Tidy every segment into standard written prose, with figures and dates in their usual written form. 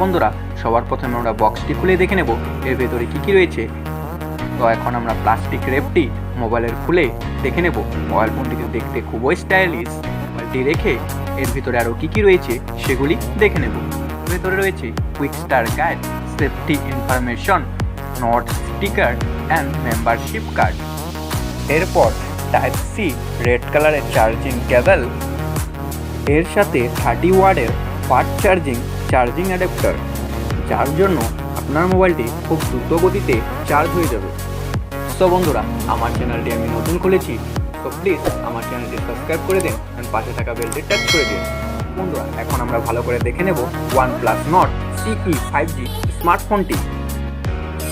বন্ধুরা, সবার প্রথমে আমরা বক্সটি খুলে দেখে নেব এর ভেতরে কী রয়েছে। তো এখন আমরা প্লাস্টিক র্যাপটি মোবাইলের খুলে দেখে নেব। মোবাইল ফোনটিকে দেখতে খুবই স্টাইলিশ। মোবাইলটি রেখে এর ভিতরে আরও কী রয়েছে সেগুলি দেখে নেব। ভেতরে রয়েছে quick star guide, safety information, note sticker and membership card. এরপর টাইপ সি রেড কালারের চার্জিং কেবল, এর সাথে 30 ওয়াটের ফাস্ট চার্জিং অ্যাডাপ্টার, যার জন্য আপনার মোবাইলটি খুব দ্রুত গতিতে চার্জ হয়ে যাবে। তো বন্ধুরা, আমার চ্যানেলটি আমি নতুন খুলেছি, তো প্লিজ আমার চ্যানেলটি সাবস্ক্রাইব করে দিন এবং পাশে থাকা বেলটি টাচ করে দিন। বন্ধুরা, এখন আমরা ভালো করে দেখে নেব OnePlus Nord CE 5G স্মার্টফোনটি।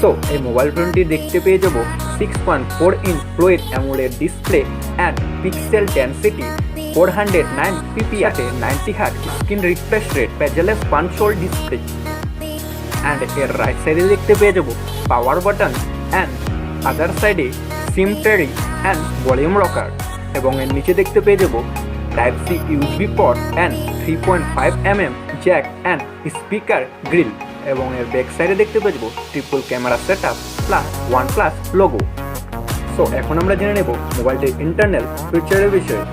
সো এই মোবাইল ফোনটি দেখতে পেয়ে যাব 6.4 inch fluid AMOLED display and pixel density 409 ppi at 90 Hz screen refresh rate, bezelless punch hole display. And এর রাইট সাইডে দেখতে পেয়ে যাব পাওয়ার বাটন অ্যান্ড আদার সাইডে SIM tray and volume rocker. এবং এর নিচে দেখতে পেয়ে যাব type C USB port and 3.5 mm jack and speaker grill. এবং এর ব্যাক সাইডে দেখতে পেয়ে যাব triple camera set up plus OnePlus logo. So এখন আমরা জেনে নেব মোবাইলটির ইন্টারনাল ফিচারের বিষয়ে।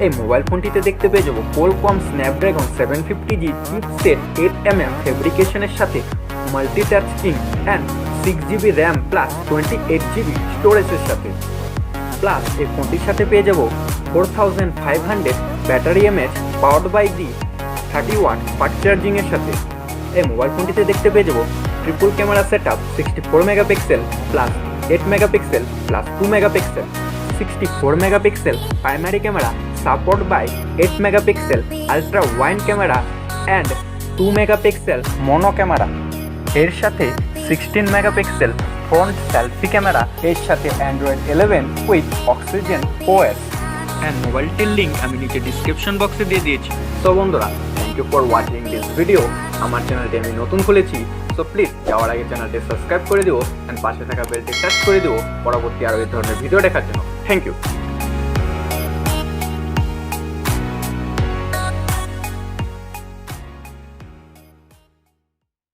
এই মোবাইল ফোনটিতে দেখতে পেয়ে যাব Qualcomm Snapdragon 750G chipset 8mm ফেব্রিকেশনের সাথে multitasking and 6GB RAM plus 28GB স্টোরেজের সাথে। প্লাস এই ফোনটির সাথে পেয়ে যাব 4500 battery mAh powered by the 30 watt fast চার্জিংয়ের সাথে। এই মোবাইল ফোনটিতে দেখতে পেয়ে যাব triple camera set up 64 megapixel plus 8 megapixel plus 2 megapixel, 64 megapixel primary camera support by 8 megapixel ultra wide camera and 2 megapixel mono camera. এর সাথে 16 মেগাপিক্সেল ফ্রন্ট সেলফি ক্যামেরা, এর সাথে Android 11 with Oxygen OS। And মোবাইলটির link আমি নিচে description বক্সে দিয়ে দিয়েছি। তো বন্ধুরা, thank you for watching this video. আমার চ্যানেলটি আমি নতুন খুলেছি, সো প্লিজ যাওয়ার আগে চ্যানেলটি সাবস্ক্রাইব করে দিও অ্যান্ড পাশে থাকা বেলটি টাচ করে দিও পরবর্তী আরও এই ধরনের ভিডিও দেখার জন্য। Thank you.